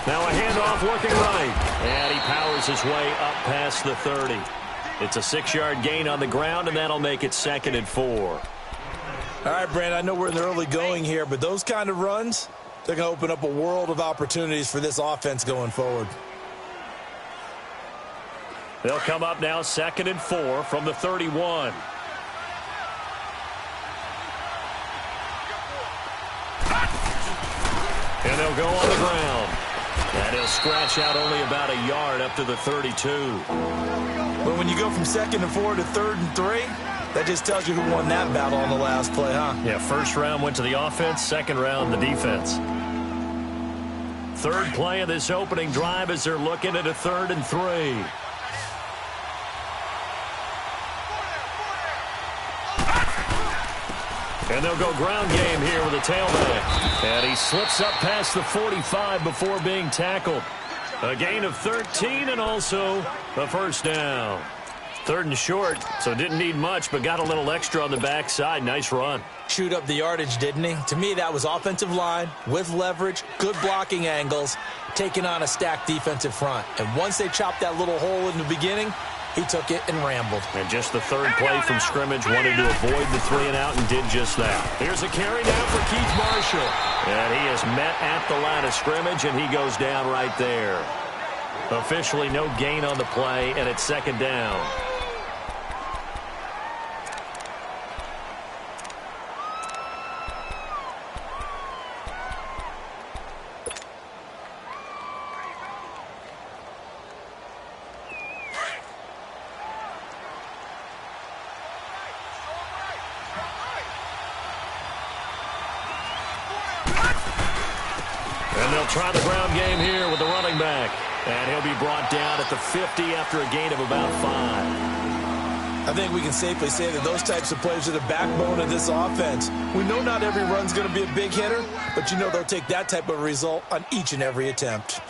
Now a handoff looking right. And he powers his way up past the 30. It's a 6-yard gain on the ground, and that'll make it 2nd and 4. All right, Brand, I know we're in the early going here, but those kind of runs, they're going to open up a world of opportunities for this offense going forward. They'll come up now 2nd and 4 from the 31. And they'll go on the ground. And he'll scratch out only about a yard up to the 32. But when you go from 2nd and 4 to 3rd and 3, that just tells you who won that battle on the last play, huh? Yeah, first round went to the offense, second round the defense. Third play of this opening drive as they're looking at a 3rd and 3. And they'll go ground game here with a tailback. And he slips up past the 45 before being tackled. A gain of 13 and also a first down. 3rd and short, so didn't need much, but got a little extra on the backside. Nice run. Chewed up the yardage, didn't he? To me, that was offensive line with leverage, good blocking angles, taking on a stacked defensive front. And once they chopped that little hole in the beginning, he took it and rambled. And just the 3rd play from scrimmage, wanted to avoid the 3 and out and did just that. Here's a carry now for Keith Marshall. And he is met at the line of scrimmage, and he goes down right there. Officially no gain on the play, and it's 2nd down. Try the ground game here with the running back. And he'll be brought down at the 50 after a gain of about 5. I think we can safely say that those types of plays are the backbone of this offense. We know not every run's going to be a big hitter, but you know they'll take that type of result on each and every attempt.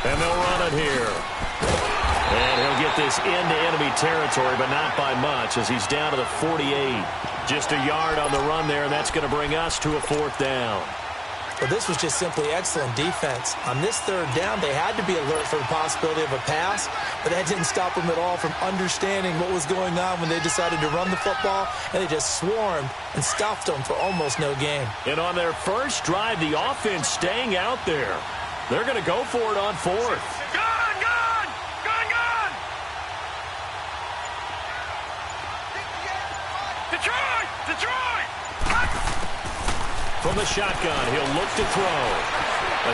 And they'll run it here. And he'll get this into enemy territory, but not by much as he's down to the 48. Just a yard on the run there, and that's going to bring us to a 4th down. Well, this was just simply excellent defense. On this 3rd down, they had to be alert for the possibility of a pass, but that didn't stop them at all from understanding what was going on when they decided to run the football, and they just swarmed and stuffed them for almost no gain. And on their first drive, the offense staying out there. They're going to go for it on 4th. From the shotgun, he'll look to throw.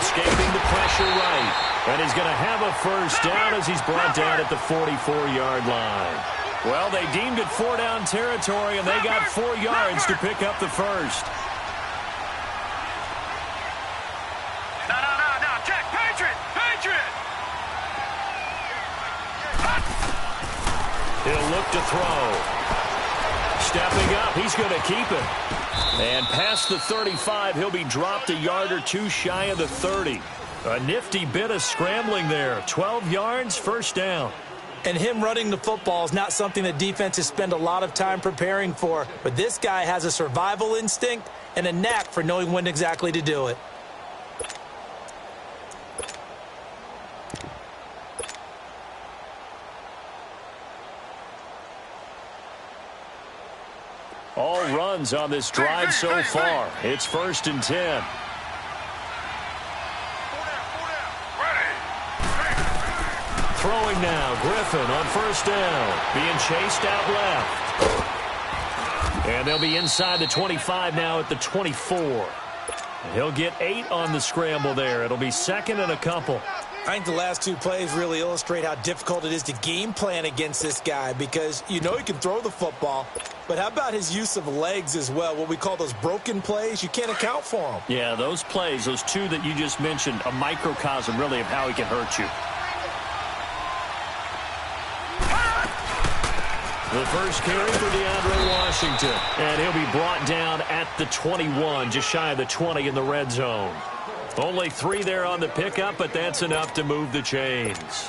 Escaping the pressure right. And he's going to have a first down as he's brought down at the 44-yard line. Well, they deemed it 4-down territory, and they got 4 yards to pick up the first. No, check, Patriot! He'll look to throw. Stepping up, he's going to keep it. And past the 35, he'll be dropped a yard or 2 shy of the 30. A nifty bit of scrambling there. 12 yards, first down. And him running the football is not something that defenses spend a lot of time preparing for. But this guy has a survival instinct and a knack for knowing when exactly to do it. All runs on this drive so far. It's 1st and 10. Throwing now, Griffin on first down. Being chased out left. And they'll be inside the 25 now at the 24. He'll get 8 on the scramble there. It'll be 2nd and a couple. I think the last 2 plays really illustrate how difficult it is to game plan against this guy because you know he can throw the football, but how about his use of legs as well? What we call those broken plays, you can't account for them. Yeah, those plays, those 2 that you just mentioned, a microcosm really of how he can hurt you. The first carry for DeAndre Washington, and he'll be brought down at the 21, just shy of the 20 in the red zone. Only 3 there on the pickup, but that's enough to move the chains.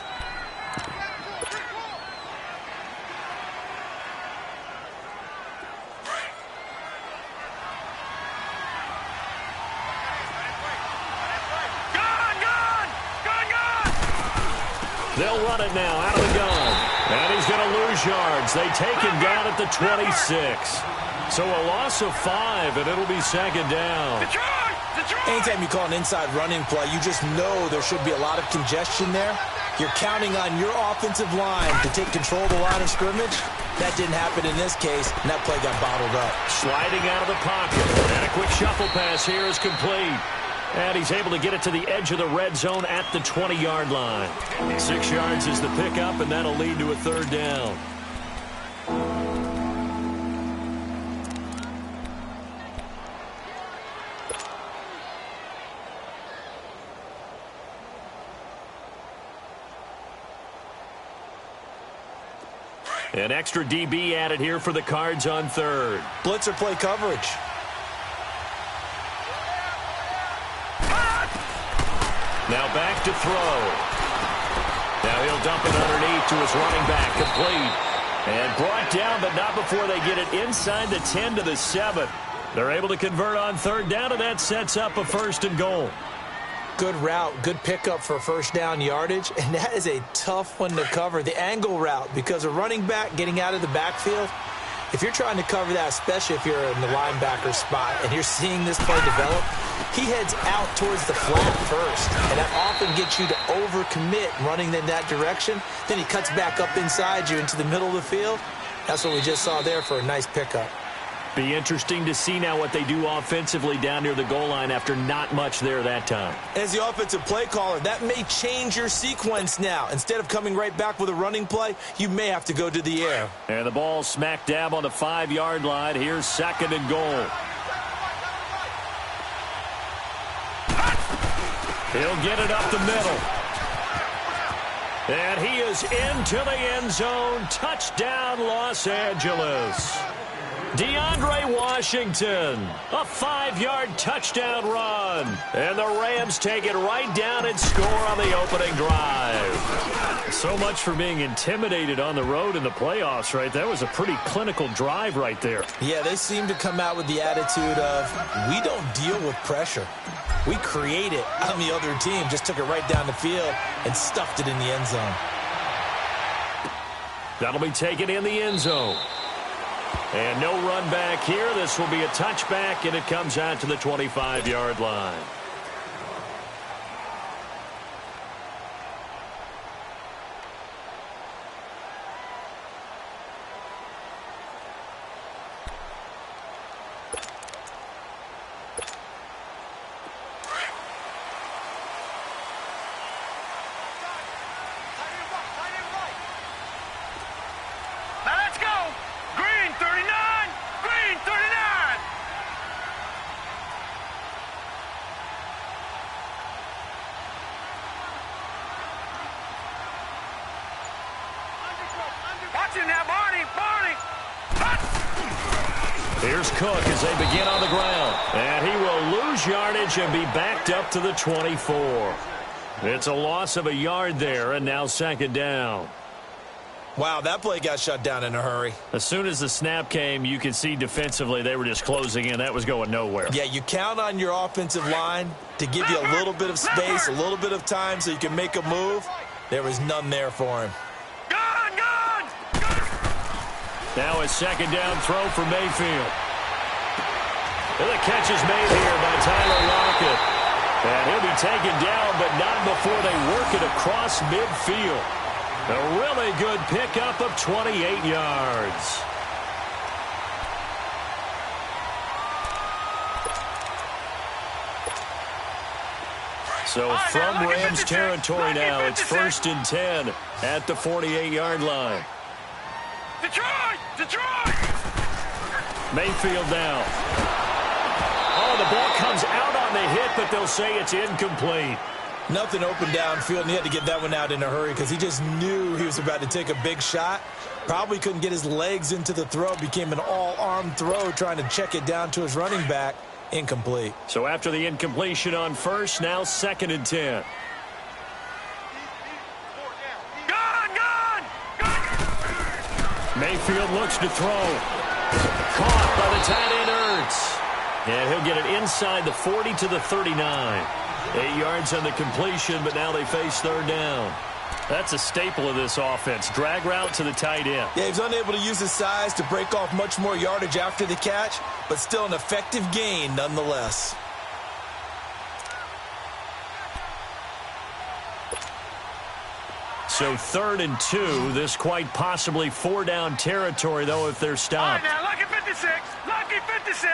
They'll run it now out of the gun. And he's going to lose yards. They take him down at the 26. So a loss of 5, and it'll be second down. Anytime you call an inside running play, you just know there should be a lot of congestion there. You're counting on your offensive line to take control of the line of scrimmage. That didn't happen in this case, and that play got bottled up. Sliding out of the pocket. And a quick shuffle pass here is complete. And he's able to get it to the edge of the red zone at the 20-yard line. 6 yards is the pickup, and that'll lead to a third down. An extra DB added here for the Cards on third. Blitzer play coverage. Now back to throw. Now he'll dump it underneath to his running back, complete. And brought down, but not before they get it inside the 10 to the 7. They're able to convert on third down, and that sets up a 1st and goal. Good route, good pickup for first down yardage, and that is a tough one to cover, the angle route, because a running back getting out of the backfield, if you're trying to cover that, especially if you're in the linebacker spot and you're seeing this play develop, he heads out towards the flat first, and that often gets you to overcommit running in that direction. Then he cuts back up inside you into the middle of the field. That's what we just saw there for a nice pickup. Be interesting to see now what they do offensively down near the goal line after not much there that time. As the offensive play caller, that may change your sequence now. Instead of coming right back with a running play, you may have to go to the air. And the ball smack dab on the 5-yard line. Here's 2nd and goal. He'll get it up the middle. And he is into the end zone. Touchdown, Los Angeles. DeAndre Washington, a 5-yard touchdown run. And the Rams take it right down and score on the opening drive. So much for being intimidated on the road in the playoffs, right? That was a pretty clinical drive right there. Yeah, they seem to come out with the attitude of, we don't deal with pressure. We create it on the other team. Just took it right down the field and stuffed it in the end zone. That'll be taken in the end zone. And no run back here. This will be a touchback, and it comes out to the 25-yard line. Here's Cook as they begin on the ground. And he will lose yardage and be backed up to the 24. It's a loss of a yard there, and now 2nd down. Wow, that play got shut down in a hurry. As soon as the snap came, you could see defensively they were just closing in. That was going nowhere. Yeah, you count on your offensive line to give you a little bit of space, a little bit of time so you can make a move. There was none there for him. Now a 2nd down throw for Mayfield. And the catch is made here by Tyler Lockett. And he'll be taken down, but not before they work it across midfield. A really good pickup of 28 yards. So from Rams territory now, it's 1st and 10 at the 48-yard line. Detroit! Mayfield now. Oh, the ball comes out on the hit, but they'll say it's incomplete. Nothing open downfield, and he had to get that one out in a hurry because he just knew he was about to take a big shot. Probably couldn't get his legs into the throw. Became an all-arm throw trying to check it down to his running back. Incomplete. So after the incompletion on first, now 2nd and 10. Mayfield looks to throw. Caught by the tight end, Ertz. And he'll get it inside the 40 to the 39. 8 yards on the completion, but now they face 3rd down. That's a staple of this offense. Drag route to the tight end. Yeah, he's unable to use his size to break off much more yardage after the catch, but still an effective gain nonetheless. So 3rd and 2. This quite possibly 4-down territory, though, if they're stopped. All right, now, lucky 56. Lucky 56.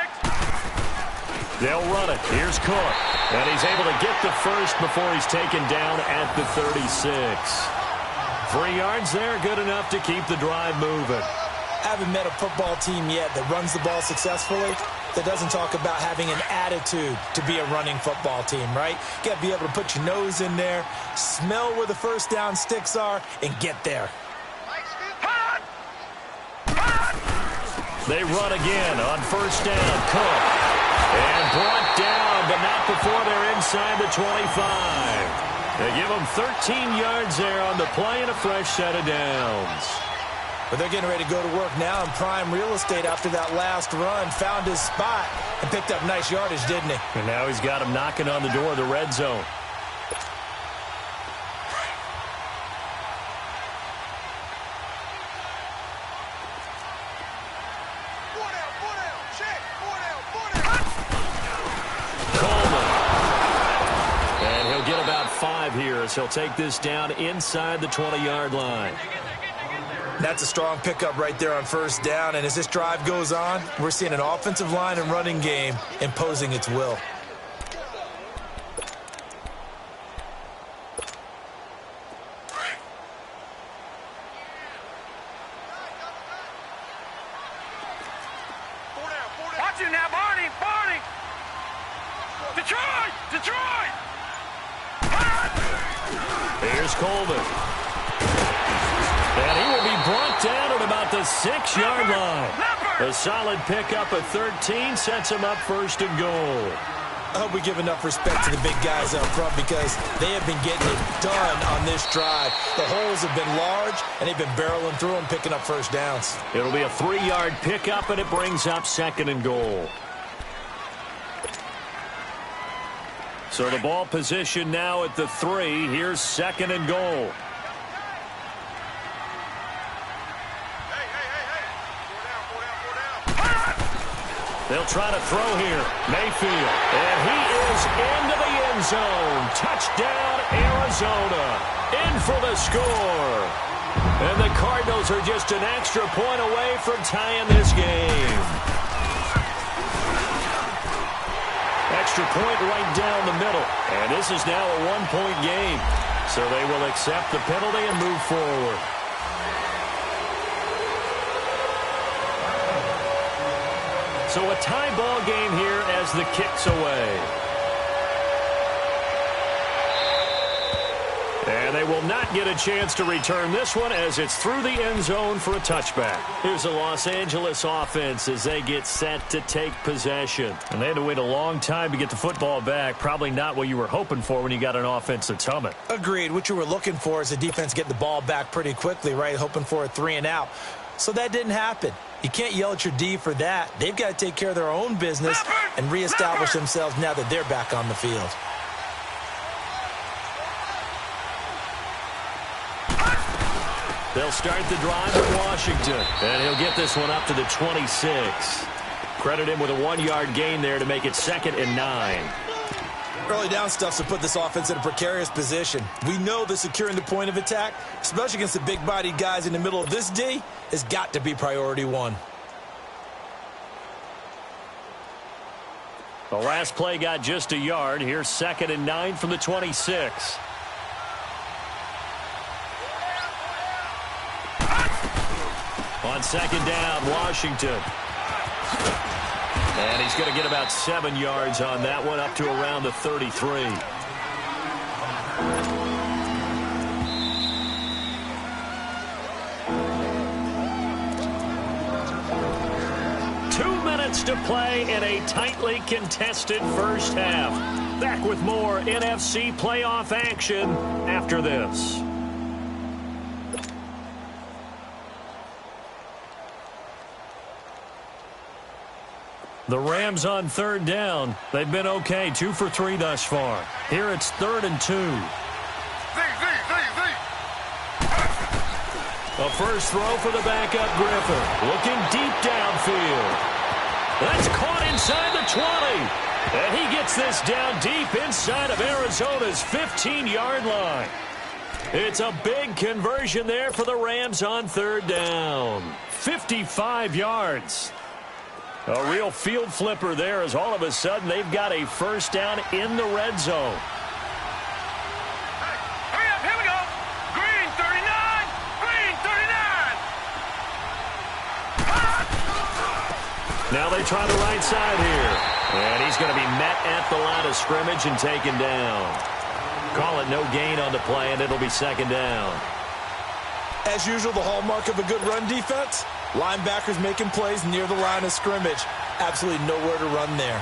They'll run it. Here's Cook. And he's able to get the first before he's taken down at the 36. 3 yards there, good enough to keep the drive moving. I haven't met a football team yet that runs the ball successfully that doesn't talk about having an attitude to be a running football team, right? You got to be able to put your nose in there, smell where the first down sticks are, and get there. They run again on 1st down. Cook. And brought down, but not before they're inside the 25. They give them 13 yards there on the play and a fresh set of downs. But they're getting ready to go to work now in prime real estate after that last run. Found his spot and picked up nice yardage, didn't he? And now he's got him knocking on the door of the red zone. Get about 5 here as he'll take this down inside the 20-yard line. That's a strong pickup right there on 1st down, and as this drive goes on, we're seeing an offensive line and running game imposing its will. Watch him now, Barney! Barney! Detroit! Detroit! Here's Coleman. And he will be brought down at about the 6-yard line. A solid pickup at 13 sets him up 1st and goal. I hope we give enough respect to the big guys up front because they have been getting it done on this drive. The holes have been large, and they've been barreling through them, picking up 1st downs. It'll be a 3-yard pickup, and it brings up 2nd and goal. So the ball position now at the 3. Here's 2nd and goal. They'll try to throw here. Mayfield. And he is into the end zone. Touchdown, Arizona. In for the score. And the Cardinals are just an extra point away from tying this game. Extra point right down the middle. And this is now a 1-point game. So they will accept the penalty and move forward. So a tie ball game here as the kick's away. And they will not get a chance to return this one as it's through the end zone for a touchback. Here's the Los Angeles offense as they get set to take possession. And they had to wait a long time to get the football back. Probably not what you were hoping for when you got an offense that's humming. Agreed. What you were looking for is the defense getting the ball back pretty quickly, right? Hoping for a 3 and out. So that didn't happen. You can't yell at your D for that. They've got to take care of their own business and reestablish themselves now that they're back on the field. They'll start the drive with Washington. And he'll get this one up to the 26. Credit him with a 1-yard gain there to make it 2nd and 9. Early down stuff to put this offense in a precarious position. We know that securing the point of attack, especially against the big-bodied guys in the middle of this D, has got to be priority 1. The last play got just a yard. Here's 2nd and 9 from the 26. On 2nd down, Washington. And he's going to get about 7 yards on that one, up to around the 33. To play in a tightly contested first half. Back with more NFC playoff action after this. The Rams on 3rd down. They've been okay, 2 for 3 thus far. Here it's 3rd and 2. A first throw for the backup Griffin. Looking deep downfield. That's caught inside the 20. And he gets this down deep inside of Arizona's 15-yard line. It's a big conversion there for the Rams on third down. 55 yards. A real field flipper there as all of a sudden they've got a first down in the red zone. Hurry up, here we go. Green 39, green 39. Now they try the right side here. And he's going to be met at the line of scrimmage and taken down. Call it no gain on the play, and it'll be second down. As usual, the hallmark of a good run defense, linebackers making plays near the line of scrimmage. Absolutely nowhere to run there.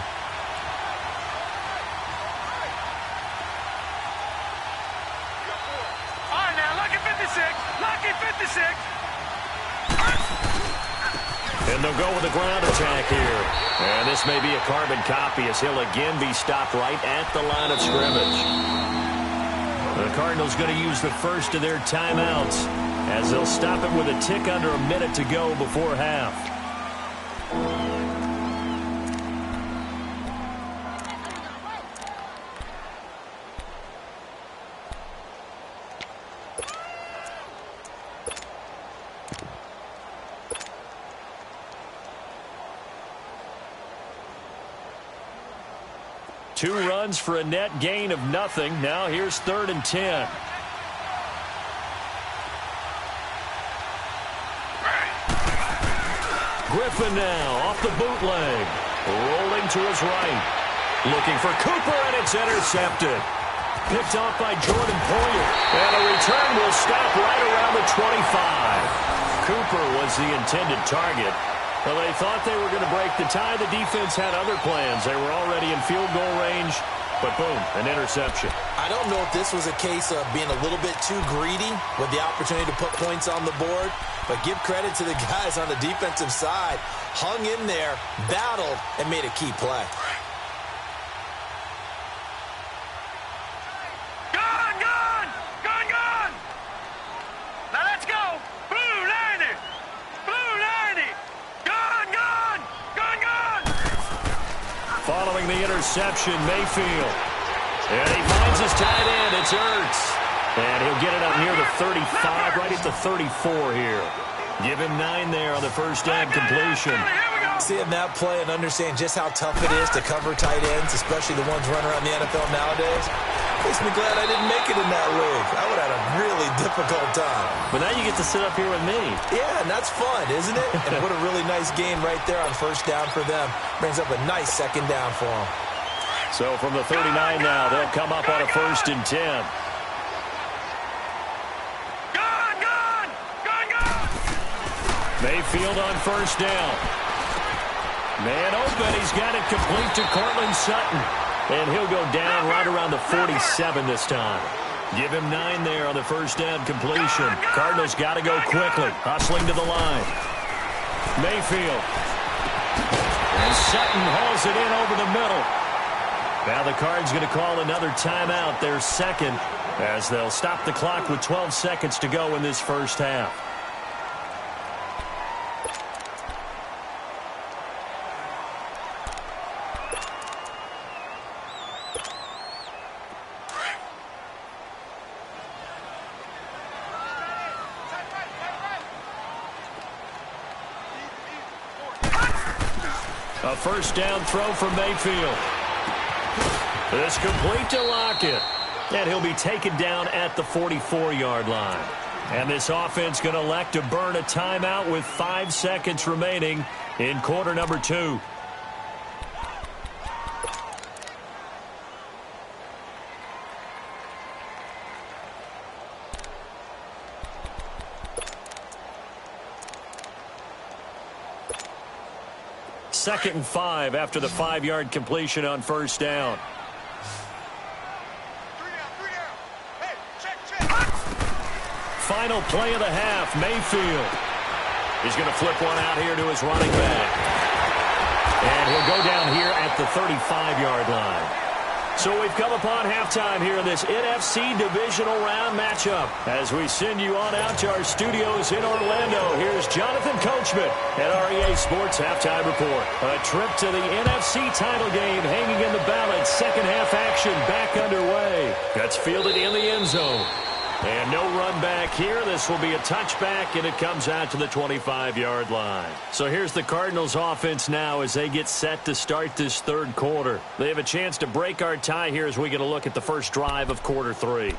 All right, now, lucky 56, lucky 56. And they'll go with a ground attack here. And this may be a carbon copy as he'll again be stopped right at the line of scrimmage. The Cardinals going to use the first of their timeouts as they'll stop it with a tick under a minute to go before half. Two runs for a net gain of nothing. Now here's 3rd and 10. Griffin now off the bootleg. Rolling to his right. Looking for Cooper, and it's intercepted. Picked off by Jordan Poyer. And a return will stop right around the 25. Cooper was the intended target. Well, they thought they were going to break the tie. The defense had other plans. They were already in field goal range, but boom, an interception. I don't know if this was a case of being a little bit too greedy with the opportunity to put points on the board, but give credit to the guys on the defensive side. Hung in there, battled, and made a key play. Gone, gone, gone, gone. Now let's go. Blue 90, blue 90. Gone, gone, gone, gone. Following the interception, Mayfield. And he finds his tight end. It's Ertz. And he'll get it up near the 35, right at the 34 here. Give him 9 there on the first down completion. Seeing that play and understand just how tough it is to cover tight ends, especially the ones running around the NFL nowadays, makes me glad I didn't make it in that league. I would have had a really difficult time. But now you get to sit up here with me. Yeah, and that's fun, isn't it? And what a really nice game right there on first down for them. Brings up a nice second down for them. So from the 39 now, they'll come up on a 1st and 10. Gone, gone, gone, gone. Mayfield on first down. Man open. He's got it complete to Cortland Sutton. And he'll go down right around the 47 this time. Give him 9 there on the first down completion. Cardinals got to go quickly. Hustling to the line. Mayfield. And Sutton hauls it in over the middle. Now the Cards going to call another timeout, their second, as they'll stop the clock with 12 seconds to go in this first half. A first down throw from Mayfield. This complete to Lockett. And he'll be taken down at the 44-yard line. And this offense going to elect to burn a timeout with 5 seconds remaining in quarter number 2. Second and 5 after the 5-yard completion on first down. Final play of the half, Mayfield. He's going to flip one out here to his running back. And he'll go down here at the 35-yard line. So we've come upon halftime here in this NFC Divisional Round matchup. As we send you on out to our studios in Orlando, here's Jonathan Coachman at REA Sports Halftime Report. A trip to the NFC title game hanging in the balance. Second half action back underway. That's fielded in the end zone. And no run back here. This will be a touchback, and it comes out to the 25-yard line. So here's the Cardinals offense now as they get set to start this third quarter. They have a chance to break our tie here as we get a look at the first drive of quarter three.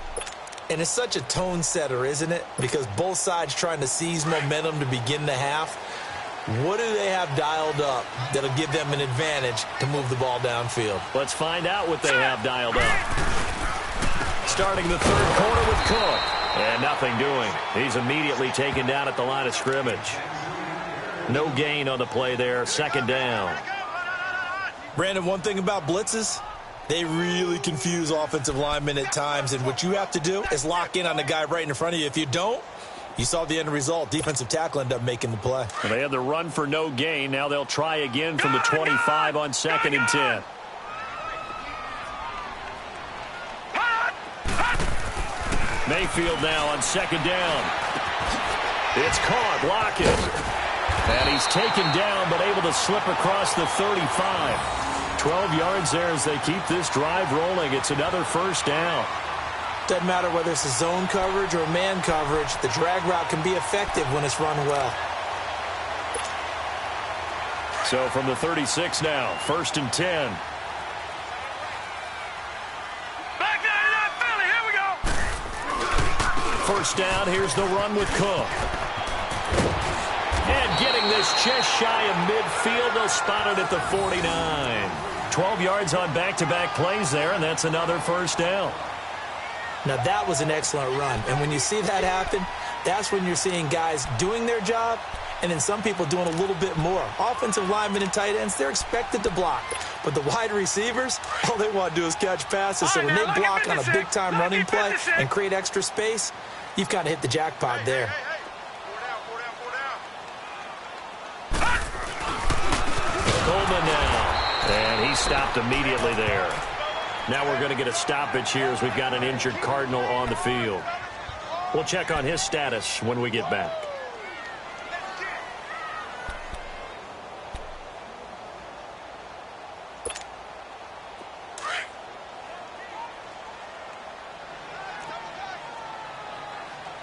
And it's such a tone setter, isn't it? Because both sides trying to seize momentum to begin the half. What do they have dialed up that'll give them an advantage to move the ball downfield? Let's find out what they have dialed up. Starting the third quarter with Cook. And nothing doing. He's immediately taken down at the line of scrimmage. No gain on the play there. Second down. Brandon, one thing about blitzes, they really confuse offensive linemen at times. And what you have to do is lock in on the guy right in front of you. If you don't, you saw the end result. Defensive tackle ended up making the play. And they had the run for no gain. Now they'll try again from the 25 on 2nd and 10. Mayfield now on 2nd down. It's caught. Lockett. And he's taken down but able to slip across the 35. 12 yards there as they keep this drive rolling. It's another first down. Doesn't matter whether it's a zone coverage or a man coverage. The drag route can be effective when it's run well. So from the 36 now, 1st and 10. First down, here's the run with Cook. And getting this just shy of midfield, they'll spot it at the 49. 12 yards on back-to-back plays there, and that's another first down. Now that was an excellent run, and when you see that happen, that's when you're seeing guys doing their job, and then some people doing a little bit more. Offensive linemen and tight ends, they're expected to block. But the wide receivers, all they want to do is catch passes. So when they block on a big-time running play and create extra space, you've kind of hit the jackpot there. Coleman now. And he stopped immediately there. Now we're going to get a stoppage here as we've got an injured Cardinal on the field. We'll check on his status when we get back.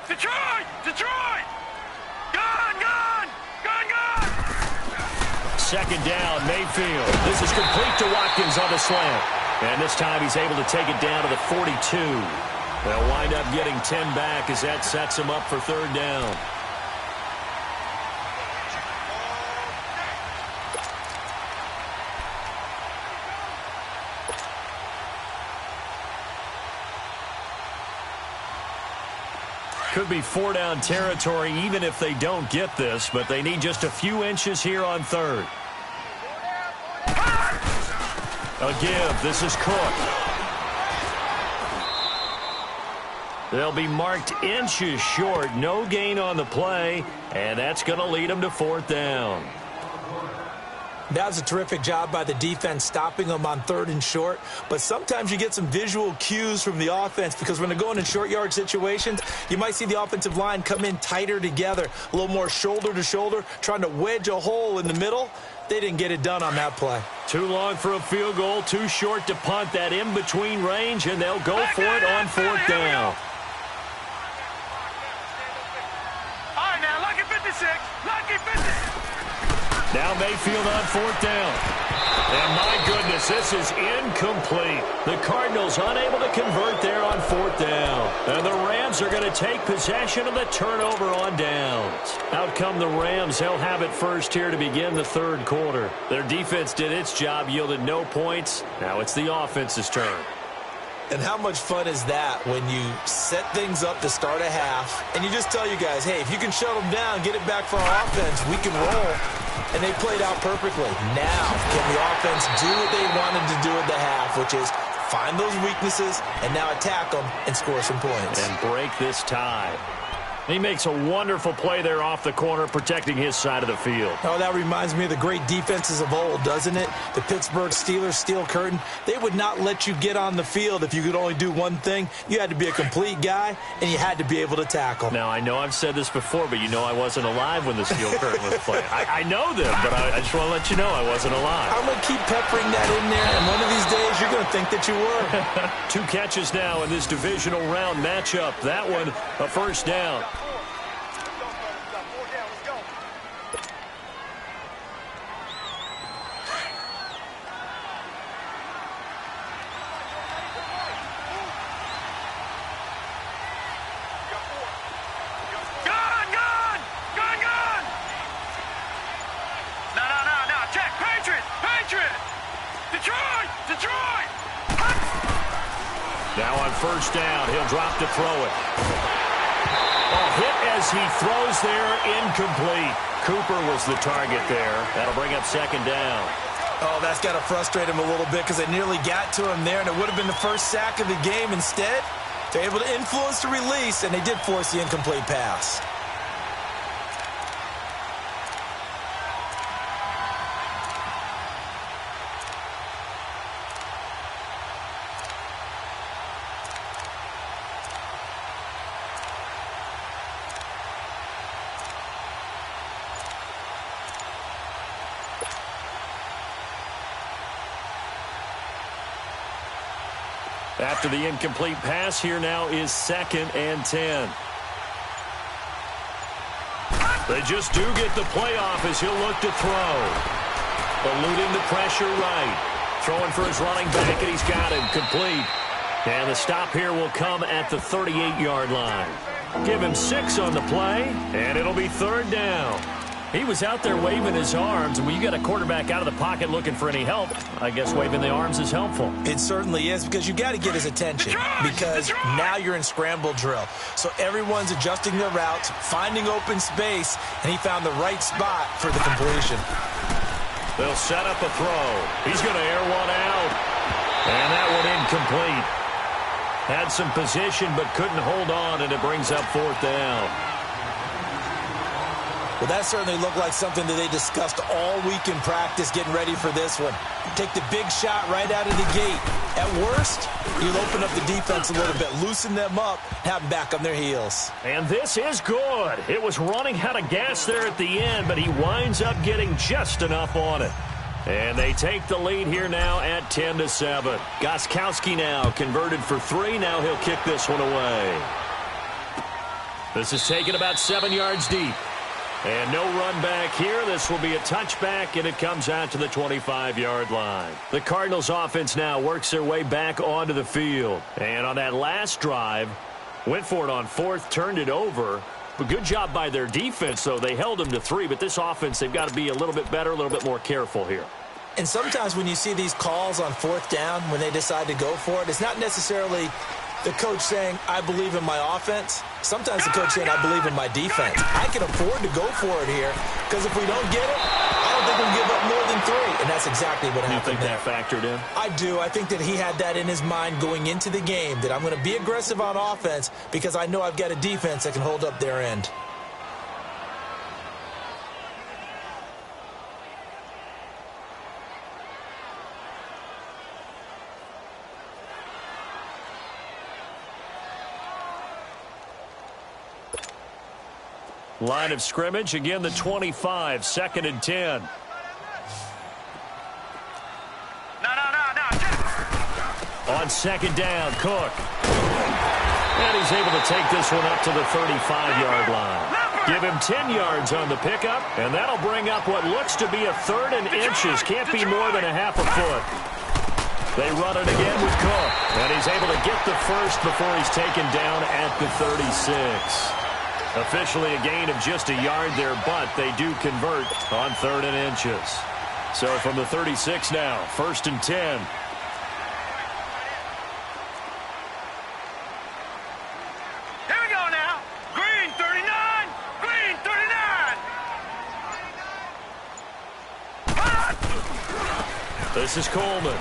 Detroit! Detroit! Gone! Gone! Gone! Gone! Second down, Mayfield. This is complete to Watkins on the slant. And this time he's able to take it down to the 42. They'll wind up getting 10 back as that sets him up for third down. Could be 4-down territory even if they don't get this, but they need just a few inches here on third. A give. This is Cook. They'll be marked inches short. No gain on the play, and that's going to lead them to 4th down. That was a terrific job by the defense stopping them on 3rd and short. But sometimes you get some visual cues from the offense because when they're going in short yard situations, you might see the offensive line come in tighter together, a little more shoulder to shoulder, trying to wedge a hole in the middle. They didn't get it done on that play. Too long for a field goal, too short to punt. That in-between range, and they'll go for it on 4th down. All right, now, lucky 56. Lucky 56. Now Mayfield on 4th down. And my goodness, this is incomplete. The Cardinals unable to convert there on 4th down. And the Rams are going to take possession of the turnover on downs. Out come the Rams. They'll have it first here to begin the third quarter. Their defense did its job, yielded no points. Now it's the offense's turn. And how much fun is that when you set things up to start a half and you just tell you guys, hey, if you can shut them down, get it back for our offense, we can roll. And they played out perfectly. Now, can the offense do what they wanted to do at the half, which is find those weaknesses and now attack them and score some points. And break this tie. He makes a wonderful play there off the corner, protecting his side of the field. Oh, that reminds me of the great defenses of old, doesn't it? The Pittsburgh Steelers steel curtain. They would not let you get on the field if you could only do one thing. You had to be a complete guy, and you had to be able to tackle. Now, I know I've said this before, but you know I wasn't alive when the steel curtain was playing. I know them, but I just want to let you know I wasn't alive. I'm going to keep peppering that in there, and one of these days you're going to think that you were. 2 catches now in this divisional round matchup. That one, a first down. Now on first down, he'll drop to throw it. A hit as he throws there, incomplete. Cooper was the target there. That'll bring up second down. Oh, that's got to frustrate him a little bit because they nearly got to him there, and it would have been the first sack of the game. Instead, they're able to influence the release, and they did force the incomplete pass. After the incomplete pass, here now is 2nd and 10. They just do get the play off as he'll look to throw. Eluding the pressure right. Throwing for his running back, and he's got him complete. And the stop here will come at the 38-yard line. Give him 6 on the play, and it'll be 3rd down. He was out there waving his arms, and when you got a quarterback out of the pocket looking for any help, I guess waving the arms is helpful. It certainly is, because you got to get his attention, because now you're in scramble drill. So everyone's adjusting their routes, finding open space, and he found the right spot for the completion. They'll set up a throw. He's going to air one out, and that one incomplete. Had some position but couldn't hold on, and it brings up 4th down. Well, that certainly looked like something that they discussed all week in practice getting ready for this one. Take the big shot right out of the gate. At worst, you'll open up the defense a little bit, loosen them up, have them back on their heels. And this is good. It was running out of gas there at the end, but he winds up getting just enough on it. And they take the lead here now at 10-7. Gostkowski now converted for 3. Now he'll kick this one away. This is taken about 7 yards deep. And no run back here. This will be a touchback, and it comes out to the 25-yard line. The Cardinals offense now works their way back onto the field. And on that last drive, went for it on 4th, turned it over. But good job by their defense, though. They held them to 3, but this offense, they've got to be a little bit better, a little bit more careful here. And sometimes when you see these calls on 4th down, when they decide to go for it, it's not necessarily the coach saying, I believe in my offense. Sometimes the coach saying, I believe in my defense. I can afford to go for it here, because if we don't get it, I don't think we'll give up more than 3. And that's exactly what happened there. You think that factored in? I do. I think that he had that in his mind going into the game, that I'm going to be aggressive on offense because I know I've got a defense that can hold up their end. Line of scrimmage, again the 25, 2nd and 10. On 2nd down, Cook. And he's able to take this one up to the 35-yard line. Give him 10 yards on the pickup, and that'll bring up what looks to be a 3rd and inches. Can't be more than a half a foot. They run it again with Cook, and he's able to get the first before he's taken down at the 36. Officially a gain of just a yard there, but they do convert on 3rd and inches. So from the 36 now, 1st and 10. Here we go now. Green 39. Green 39. This is Coleman.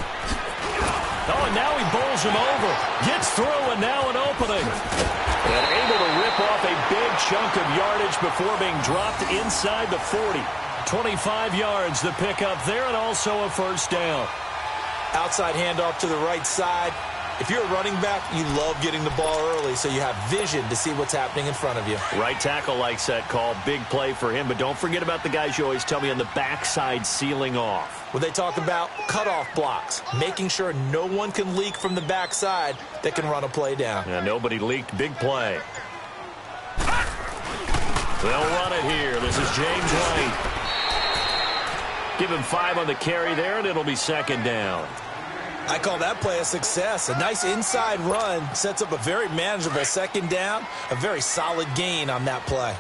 Oh, and now he bowls him over. Gets through, and now an opening. And able to rip off a big chunk of yardage before being dropped inside the 40. 25 yards to pick up there, and also a first down. Outside handoff to the right side. If you're a running back, you love getting the ball early so you have vision to see what's happening in front of you. Right tackle likes that call. Big play for him, but don't forget about the guys you always tell me on the backside sealing off. When they talk about cutoff blocks, making sure no one can leak from the backside that can run a play down. Yeah, nobody leaked. Big play. They'll run it here. This is James White. Give him 5 on the carry there, and it'll be second down. I call that play a success. A nice inside run sets up a very manageable second down, a very solid gain on that play.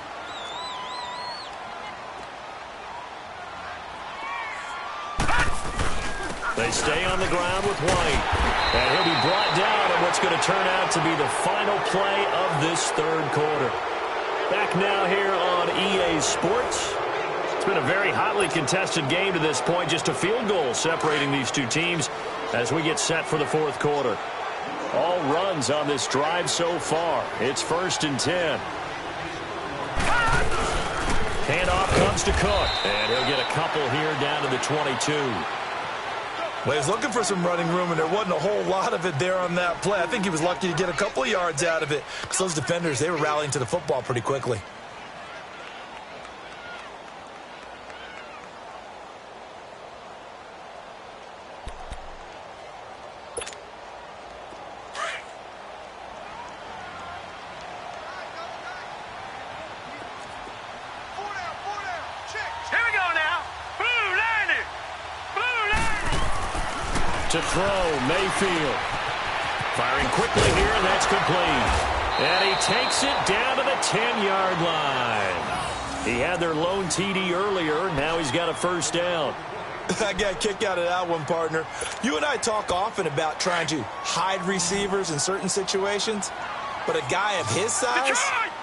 They stay on the ground with White. And he'll be brought down in what's going to turn out to be the final play of this third quarter. Back now here on EA Sports. It's been a very hotly contested game to this point. Just a field goal separating these two teams as we get set for the fourth quarter. All runs on this drive so far. It's 1st and 10. Handoff comes to Cook. And he'll get a couple here down to the 22. Well, he was looking for some running room, and there wasn't a whole lot of it there on that play. I think he was lucky to get a couple of yards out of it because those defenders, they were rallying to the football pretty quickly. To throw, Mayfield. Firing quickly here, and that's complete. And he takes it down to the 10-yard line. He had their lone TD earlier. Now he's got a first down. I got a kick out of that one, partner. You and I talk often about trying to hide receivers in certain situations, but a guy of his size,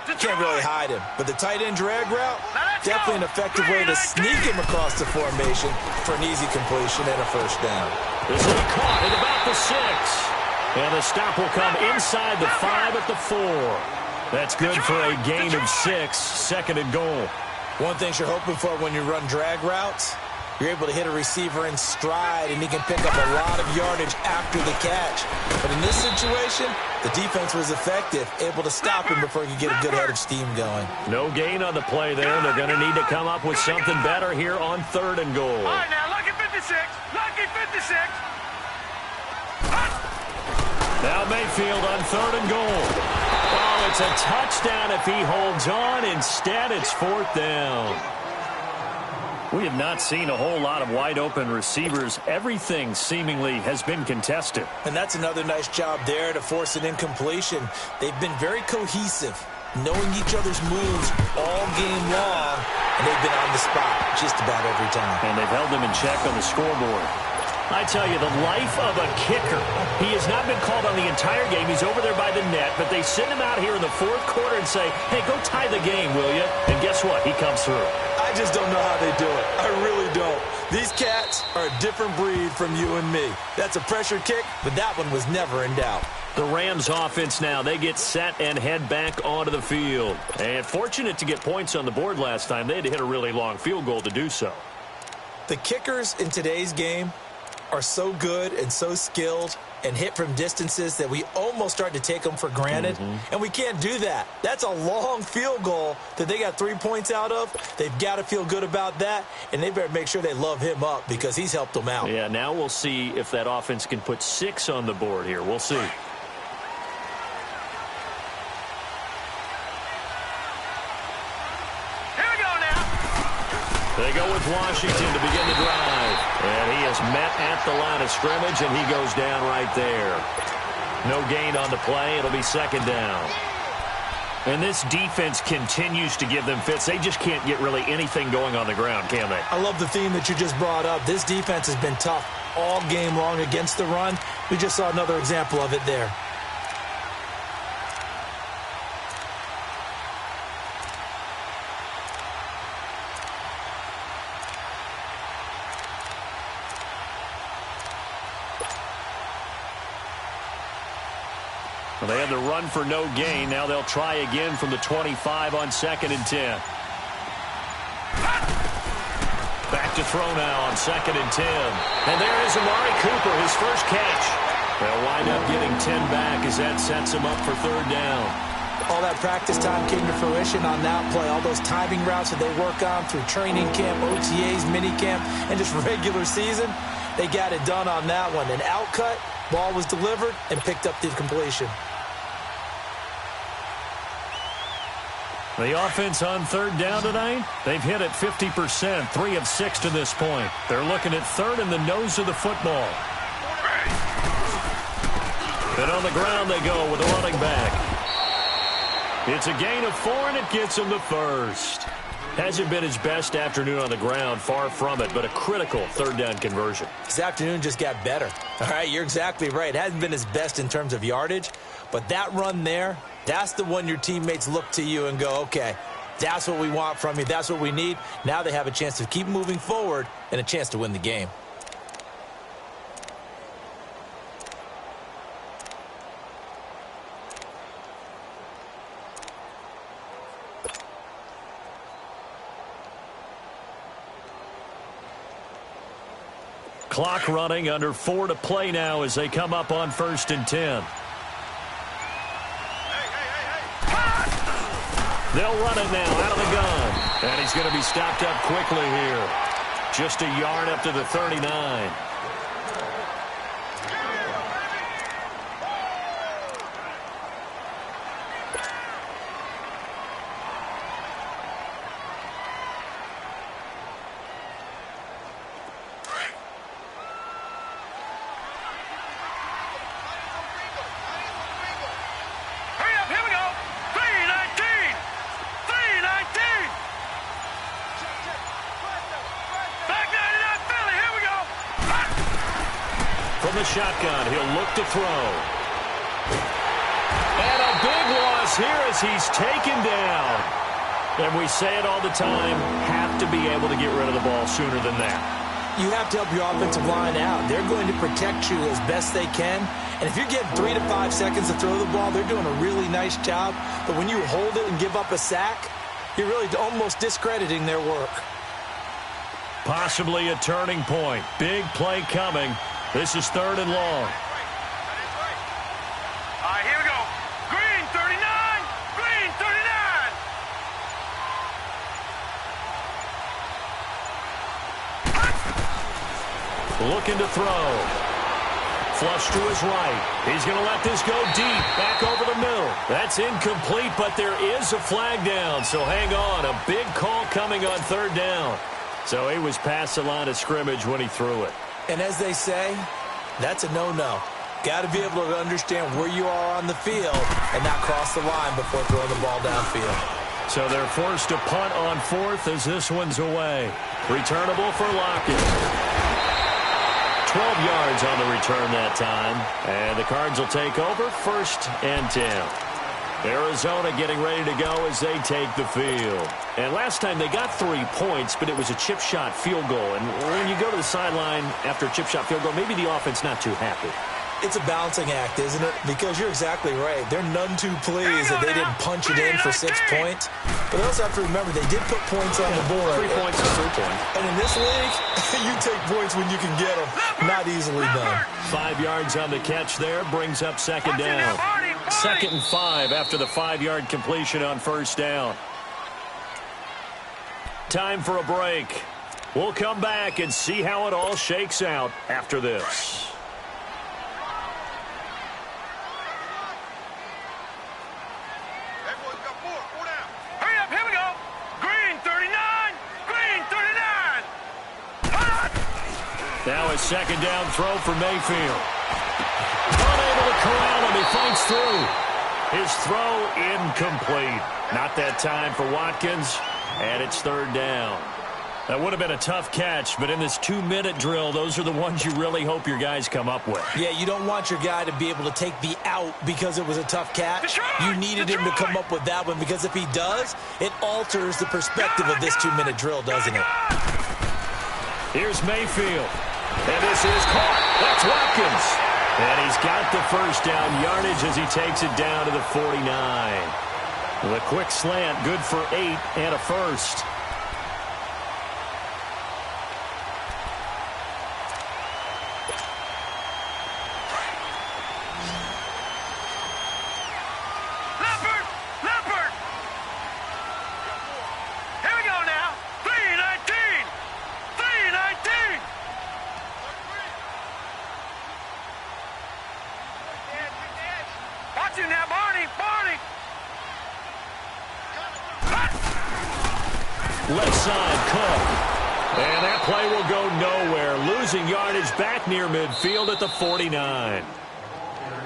you can't really hide him. But the tight end drag route, definitely an effective way to sneak him across the formation for an easy completion and a first down. This will be caught at about the 6. And the stop will come inside the 5 at the 4. That's good for a gain of 6, second and goal. One thing you're hoping for when you run drag routes, you're able to hit a receiver in stride, and he can pick up a lot of yardage after the catch. But in this situation, the defense was effective, able to stop him before he could get a good head of steam going. No gain on the play there. They're going to need to come up with something better here on 3rd and goal. All right, now, lucky 56. Lucky 56. Now Mayfield on 3rd and goal. Oh, it's a touchdown if he holds on. Instead, it's 4th down. We have not seen a whole lot of wide-open receivers. Everything seemingly has been contested. And that's another nice job there to force an incompletion. They've been very cohesive, knowing each other's moves all game long, and they've been on the spot just about every time. And they've held them in check on the scoreboard. I tell you, the life of a kicker. He has not been called on the entire game. He's over there by the net, but they send him out here in the fourth quarter and say, hey, go tie the game, will you? And guess what? He comes through. I just don't know how they do it. I really don't. These cats are a different breed from you and me. That's a pressure kick, but that one was never in doubt. The Rams offense now, they get set and head back onto the field. And fortunate to get points on the board last time. They had to hit a really long field goal to do so. The kickers in today's game are so good and so skilled and hit from distances that we almost start to take them for granted. And we can't do that. That's a long field goal that they got 3 points out of. They've got to feel good about that, and they better make sure they love him up because he's helped them out. Yeah, now we'll see if that offense can put 6 on the board here. We'll see. They go with Washington to begin the drive. And he is met at the line of scrimmage, and he goes down right there. No gain on the play. It'll be second down. And this defense continues to give them fits. They just can't get really anything going on the ground, can they? I love the theme that you just brought up. This defense has been tough all game long against the run. We just saw another example of it there. Well, they had the run for no gain. Now they'll try again from the 25 on 2nd and 10. Back to throw now on 2nd and 10. And there is Amari Cooper, his first catch. They'll wind up getting 10 back as that sets him up for 3rd down. All that practice time came to fruition on that play. All those timing routes that they work on through training camp, OTAs, minicamp, and just regular season, they got it done on that one. An outcut, ball was delivered, and picked up the completion. The offense on 3rd down tonight, they've hit it 50%, 3 of 6 to this point. They're looking at 3rd in the nose of the football. And on the ground they go with a running back. It's a gain of 4, and it gets him the first. Hasn't been his best afternoon on the ground, far from it, but a critical 3rd down conversion. This afternoon just got better. All right, you're exactly right. Hasn't been his best in terms of yardage, but that run there, that's the one your teammates look to you and go, okay, that's what we want from you. That's what we need. Now they have a chance to keep moving forward and a chance to win the game. Clock running, under 4 to play now as they come up on 1st and 10. They'll run it now out of the gun. And he's going to be stopped up quickly here. Just a yard up to the 39. From the shotgun, he'll look to throw. And a big loss here as he's taken down. And we say it all the time, have to be able to get rid of the ball sooner than that. You have to help your offensive line out. They're going to protect you as best they can. And if you're getting 3 to 5 seconds to throw the ball, they're doing a really nice job. But when you hold it and give up a sack, you're really almost discrediting their work. Possibly a turning point. Big play coming. This is 3rd and long. All right, here we go. Green 39. Green 39. Looking to throw. Flush to his right. He's going to let this go deep. Back over the middle. That's incomplete, but there is a flag down. So hang on. A big call coming on 3rd down. So he was past the line of scrimmage when he threw it. And as they say, that's a no-no. Got to be able to understand where you are on the field and not cross the line before throwing the ball downfield. So they're forced to punt on 4th as this one's away. Returnable for Lockett. 12 yards on the return that time. And the Cards will take over 1st and 10. Arizona getting ready to go as they take the field. And last time they got 3 points, but it was a chip shot field goal. And when you go to the sideline after a chip shot field goal, maybe the offense not too happy. It's a balancing act, isn't it? Because you're exactly right. They're none too pleased that they didn't punch it in for 6 points. But they also have to remember they did put points on the board. 3 points is 3 points. And in this league, you take points when you can get them. Not easily done. 5 yards on the catch there brings up 2nd down. 2nd and 5 after the 5-yard completion on 1st down. Time for a break. We'll come back and see how it all shakes out after this. Hurry up, here we go. Green 39. Green 39. Now a 2nd down throw for Mayfield. Unable to corral him. He fights through. His throw incomplete. Not that time for Watkins. And it's 3rd down. That would have been a tough catch, but in this 2-minute drill, those are the ones you really hope your guys come up with. Yeah, you don't want your guy to be able to take the out because it was a tough catch. You needed him to come up with that one because if he does, it alters the perspective of this 2-minute drill, doesn't it? Here's Mayfield. And this is caught. That's Watkins. And he's got the first down yardage as he takes it down to the 49. The quick slant, good for 8 and a first. Left side, Cook. And that play will go nowhere. Losing yardage back near midfield at the 49.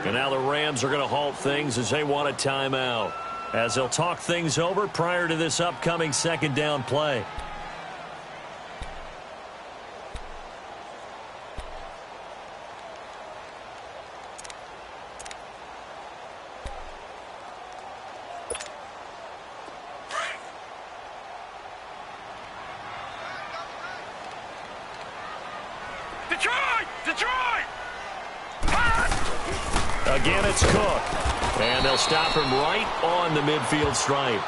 And now the Rams are going to halt things as they want a timeout, as they'll talk things over prior to this upcoming second down play. Again, it's Cook. And they'll stop him right on the midfield stripe.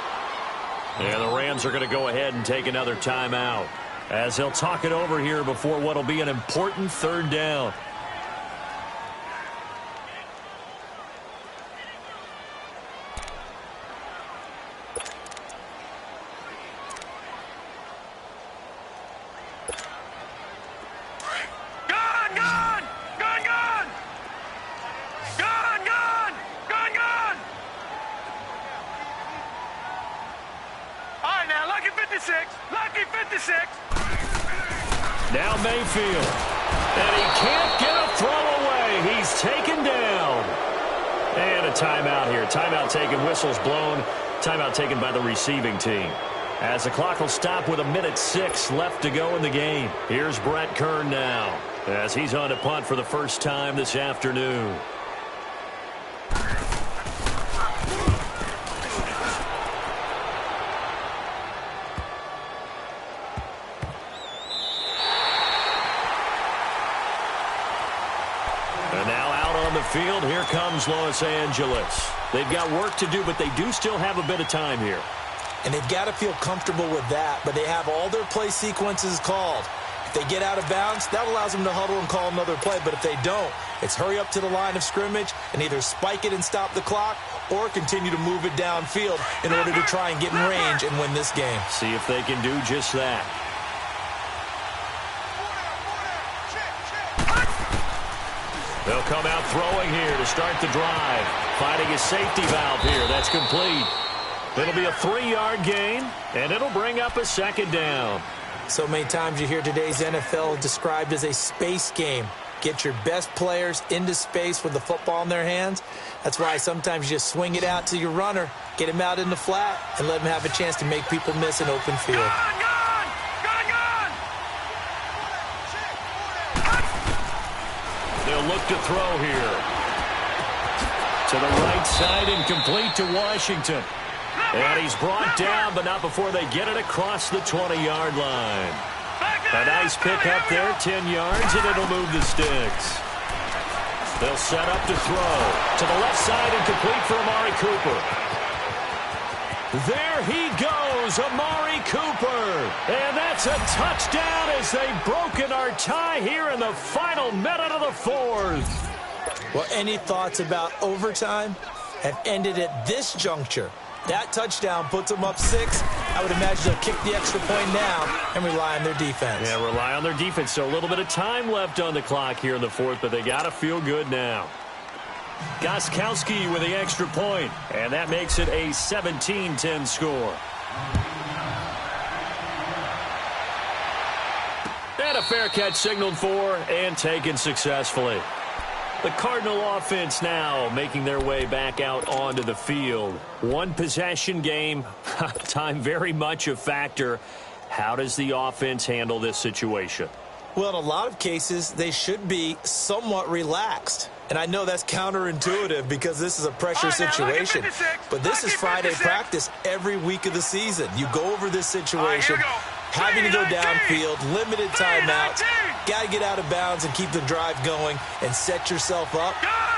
And the Rams are going to go ahead and take another timeout, as they'll talk it over here before what will be an important third down. Now Mayfield. And he can't get a throw away. He's taken down. And a timeout here. Timeout taken, whistles blown. Timeout taken by the receiving team, as the clock will stop with 1:06 left to go in the game. Here's Brett Kern now, as he's on to punt for the first time this afternoon. Field, here comes Los Angeles. They've got work to do, but they do still have a bit of time here. And they've got to feel comfortable with that, but they have all their play sequences called. If they get out of bounds, that allows them to huddle and call another play, but if they don't, it's hurry up to the line of scrimmage and either spike it and stop the clock or continue to move it downfield in order to try and get in range and win this game. See if they can do just that. They'll come out throwing here to start the drive. Finding a safety valve here. That's complete. It'll be a 3-yard gain, and it'll bring up a second down. So many times you hear today's NFL described as a space game. Get your best players into space with the football in their hands. That's why sometimes you just swing it out to your runner, get him out in the flat, and let him have a chance to make people miss an open field. They'll look to throw here. To the right side and complete to Washington. And he's brought down, but not before they get it across the 20-yard line. A nice pick up there, 10 yards, and it'll move the sticks. They'll set up to throw. To the left side and complete for Amari Cooper. There he goes, Amari Cooper. And that's a touchdown as they've broken our tie here in the final minute of the fourth. Well, any thoughts about overtime have ended at this juncture. That touchdown puts them up 6. I would imagine they'll kick the extra point now and rely on their defense. Yeah, rely on their defense. So a little bit of time left on the clock here in the fourth, but they got to feel good now. Gostkowski with the extra point, and that makes it a 17-10 score. And a fair catch signaled for and taken successfully. The Cardinal offense now making their way back out onto the field. One possession game, time very much a factor. How does the offense handle this situation? Well, in a lot of cases, they should be somewhat relaxed. And I know that's counterintuitive because this is a pressure situation. But this is Friday practice every week of the season. You go over this situation, having to go downfield, limited timeouts. Got to get out of bounds and keep the drive going and set yourself up.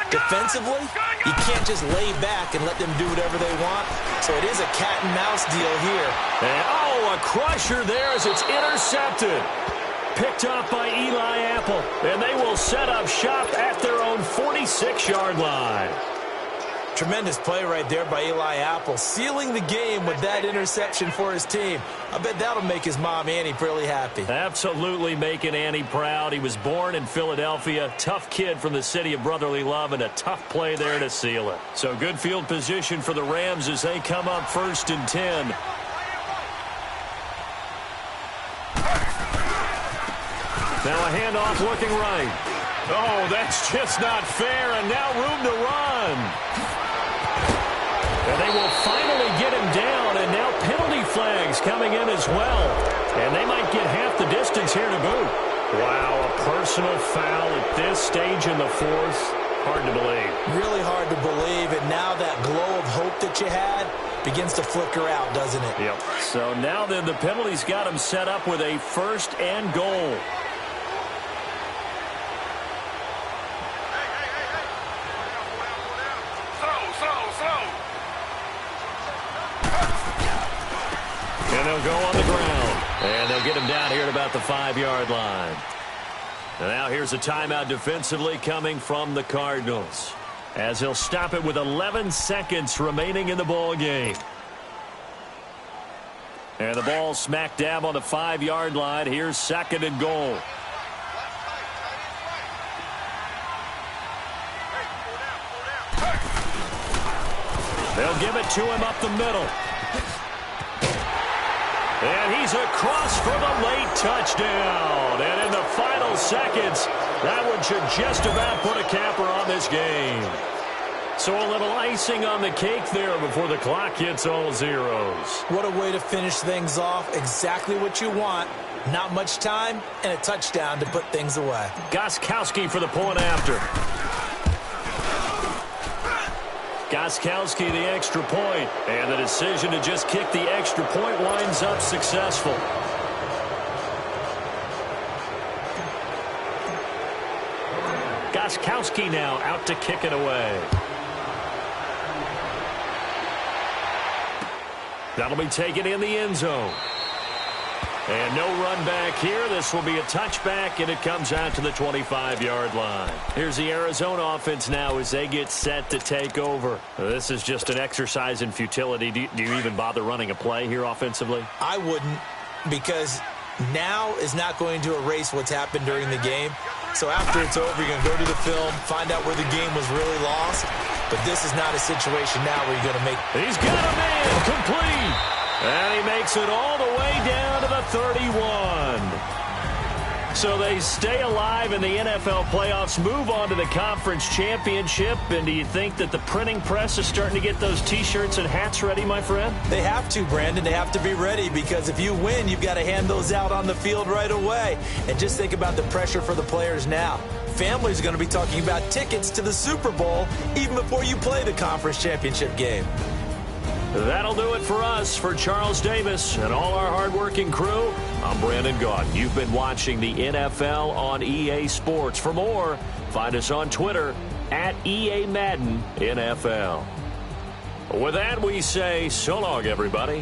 Defensively, you can't just lay back and let them do whatever they want. So it is a cat and mouse deal here. And, a crusher there as it's intercepted. Picked up by Eli Apple. And they will set up shop at their own 46-yard line. Tremendous play right there by Eli Apple, sealing the game with that interception for his team. I bet that'll make his mom, Annie, really happy. Absolutely making Annie proud. He was born in Philadelphia, tough kid from the city of brotherly love, and a tough play there to seal it. So good field position for the Rams as they come up 1st and 10. Now a handoff looking right. Oh, that's just not fair, and now room to run. And they will finally get him down, and now penalty flags coming in as well. And they might get half the distance here to boot. Wow, a personal foul at this stage in the 4th. Hard to believe. Really hard to believe, and now that glow of hope that you had begins to flicker out, doesn't it? Yep. So now then the penalties got him set up with a 1st and goal. And they'll go on the ground. And they'll get him down here at about the 5-yard line. And now here's a timeout defensively coming from the Cardinals, as he'll stop it with 11 seconds remaining in the ball game. And the ball smack dab on the 5-yard line. Here's 2nd and goal. They'll give it to him up the middle. And he's across for the late touchdown. And in the final seconds, that one should just about put a capper on this game. So a little icing on the cake there before the clock hits all zeros. What a way to finish things off. Exactly what you want. Not much time and a touchdown to put things away. Gostkowski for the point after. Gostkowski the extra point, and the decision to just kick the extra point winds up successful. Gostkowski now out to kick it away. That'll be taken in the end zone. And no run back here. This will be a touchback, and it comes out to the 25-yard line. Here's the Arizona offense now as they get set to take over. This is just an exercise in futility. Do you even bother running a play here offensively? I wouldn't, because now is not going to erase what's happened during the game. So after it's over, you're going to go to the film, find out where the game was really lost. But this is not a situation now where you're going to make... He's got a man complete. And he makes it all the way down to the 31. So they stay alive in the NFL playoffs, move on to the conference championship. And do you think that the printing press is starting to get those T-shirts and hats ready, my friend? They have to, Brandon. They have to be ready, because if you win, you've got to hand those out on the field right away. And just think about the pressure for the players now. Families are going to be talking about tickets to the Super Bowl even before you play the conference championship game. That'll do it for us. For Charles Davis and all our hardworking crew, I'm Brandon Gaudin. You've been watching the NFL on EA Sports. For more, find us on Twitter at EA Madden NFL. With that, we say so long, everybody.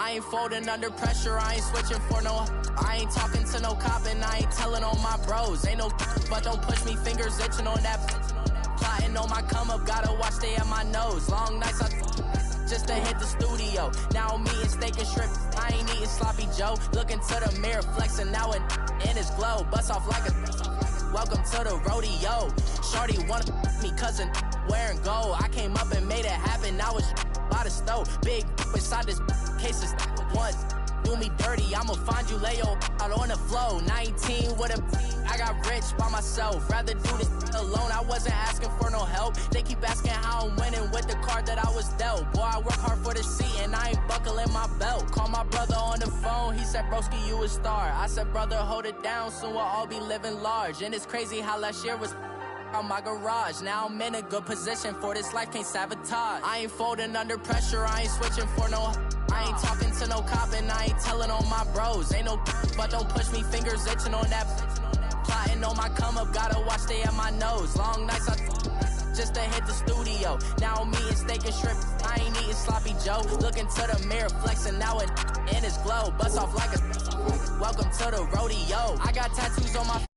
I ain't folding under pressure, I ain't switching for no. I ain't talking to no cop and I ain't telling on my bros. Ain't no but don't push me, fingers itching on that. Plotting on my come up, gotta watch stay at my nose. Long nights just to hit the studio. Now I'm eating steak and shrimp, I ain't eating sloppy Joe. Looking to the mirror, flexing now and in his glow. Bust off like a welcome to the rodeo. Shorty wanna me cousin wearing gold. I came up and made it happen, now it's by the stove. Big inside this case is once do me dirty, I'ma find you lay out on the floor. 19 with a I got rich by myself, rather do this alone. I wasn't asking for no help, they keep asking how I'm winning with the card that I was dealt. Boy, I work hard for the seat and I ain't buckling my belt. Call my brother on the phone, he said broski you a star. I said brother hold it down, soon we'll all be living large. And it's crazy how last year was on my garage. Now I'm in a good position for this life, can't sabotage. I ain't folding under pressure, I ain't switching for no. I ain't talking to no cop and I ain't telling on my bros. Ain't no but don't push me, fingers itching on that. Plotting on my come up, gotta watch stay at my nose. Long nights just to hit the studio. Now I'm eating steak and shrimp, I ain't eating sloppy Joe. Looking to the mirror, flexing now and in his glow. Bust off like a welcome to the rodeo. I got tattoos on my